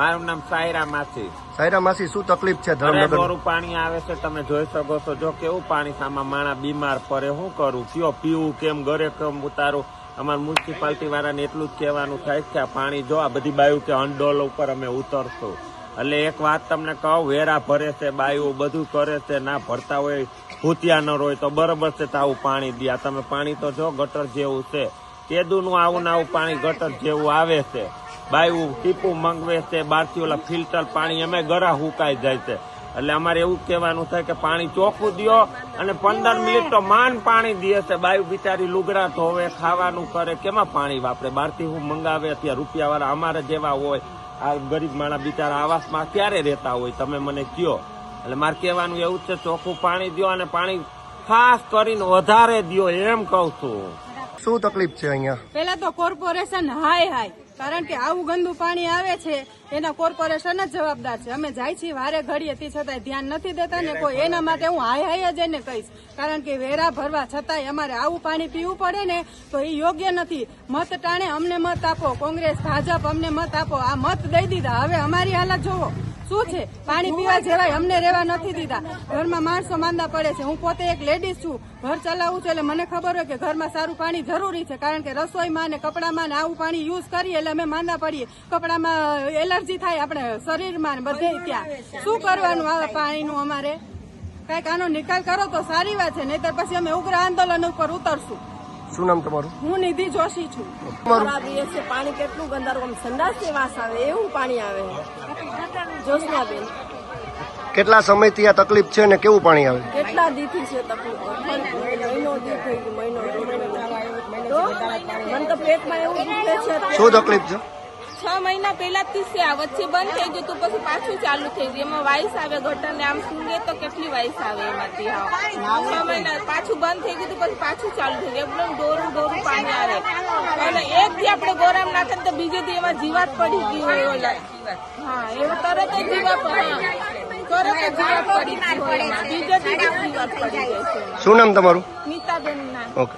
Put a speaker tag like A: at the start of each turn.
A: મારું નામ સાયરા માસી.
B: સાયરા માસી, શું તકલીફ છે?
A: ધર્મનગર પાણી આવે છે, તમે જોઈ શકો છો. જો કેવું પાણી સામા માણા બીમાર પડે, શું કરું, કયો પીવું, કેમ ઘરે કેમ ઉતારું. અમારા મ્યુનિસિપાલિટી વાળાને એટલું જ કહેવાનું થાય કે આ પાણી જો આ બધી બાયું કે અંડોલ ઉપર અમે ઉતરશું. એટલે એક વાત તમને કહું, વેરા ભરે છે બાયું, બધું કરે છે, ના ભરતા હોય ભૂતિયા ન હોય તો બરોબર છે, તો આવું પાણી દે. તમે પાણી તો જો ગટર જેવું છે, કેદુનું આવું ને આવું પાણી ગટર જેવું આવે છે. બાયું ટીપું મંગવે છે બહારથી, ઓલા ફિલ્ટર પાણી અમે ગરા હુકાઈ જાય છે. એટલે અમારે એવું કહેવાનું થાય કે પાણી ચોખ્ખું દ્યો, અને 15 મિનિટ તો માન પાણી દે છે. બાયું બિચારી લુગડા ધોવે, ખાવાનું કરે, કેમાં પાણી વાપરે? બહારથી હું મંગાવે, ત્યાં રૂપિયા વાળા અમારે જેવા હોય, આ ગરીબ માણસ બિચારા આવાસમાં ક્યારે રહેતા હોય, તમે મને કયો. એટલે મારે કહેવાનું એવું છે, ચોખ્ખું પાણી દો, અને પાણી ખાસ કરીને વધારે દો, એમ કઉ છું.
B: શું તકલીફ છે અહીંયા?
C: પેલા તો કોર્પોરેશન હાય, કારણ કે આવું ગંદુ પાણી આવે છે એના કોર્પોરેશન જ જવાબદાર છે. અમે જાય છીએ વારે ઘડીએ, તે છતાંય ધ્યાન નથી દેતા ને કોઈ. એના માટે હું હાય જ એને કહીશ, કારણ કે વેરા ભરવા છતાંય અમારે આવું પાણી પીવું પડે ને તો એ યોગ્ય નથી. મત ટાણે અમને મત આપો, કોંગ્રેસ ભાજપ અમને મત આપો. આ મત દઈ દીધા, હવે અમારી હાલત જોવો શું છે. પાણી પીવા જેવાય અમને રહેવા નથી દીધા. ઘરમાં માણસો માંદા પડે છે. હું પોતે એક લેડીઝ છું, ઘર ચલાવું છું, એટલે મને ખબર હોય કે ઘરમાં સારું પાણી જરૂરી છે, કારણ કે રસોઈમાં ને કપડામાં ને આવું પાણી યુઝ કરીએ એટલે અમે માંદા પડીએ. કપડામાં એલર્જી થાય, આપણે શરીરમાં ને બધે. ત્યાં શું કરવાનું આવા પાણીનું? અમારે કઈક આનો નિકાલ કરો તો સારી વાત છે, નહીતર પછી અમે ઉગ્ર આંદોલન ઉપર ઉતરશું.
B: શું નામ તમારું?
C: હું નિધિ જોશી છું.
D: પાણી કેટલું ગંદારું, આમ સંડાસની વાસ આવે એવું પાણી આવે. જોશનાબેન,
B: કેટલા સમયથી આ તકલીફ છે ને કેવું પાણી આવે?
D: કેટલા દીથી છે તકલીફ? મહિનો દી થઈ ગયો, મહિનો. તો મને તો પેટમાં એવું દુખે છે.
B: શું તકલીફ છે?
E: 6 મહિના પહેલા થી છે, આ વચ્ચે બંધ થઈ ગયું, તો પછી પાછું ચાલુ થઈ ગયું. એમાં વાઇસ આવે ગટર ને, આમ સૂંઘે તો કેટલી વાઇસ આવે એમાંથી. 6 મહિના પાછું બંધ થઈ ગયું, તો પછી પાછું ચાલુ થઈ ગયું. એકદમ ડોરું પાણી આવે, અને એક થી આપણે ગોરામ નાખે તો બીજે થી એમાં જીવાત પડી ગઈ હોય. ઓલા હા, એવું તરત જ જીવાત પડી ગઈ હોય, બીજે થી જીવાત પડી જાય છે.
B: શું નામ તમારું?
E: નીતાબેન ના.
B: ઓકે.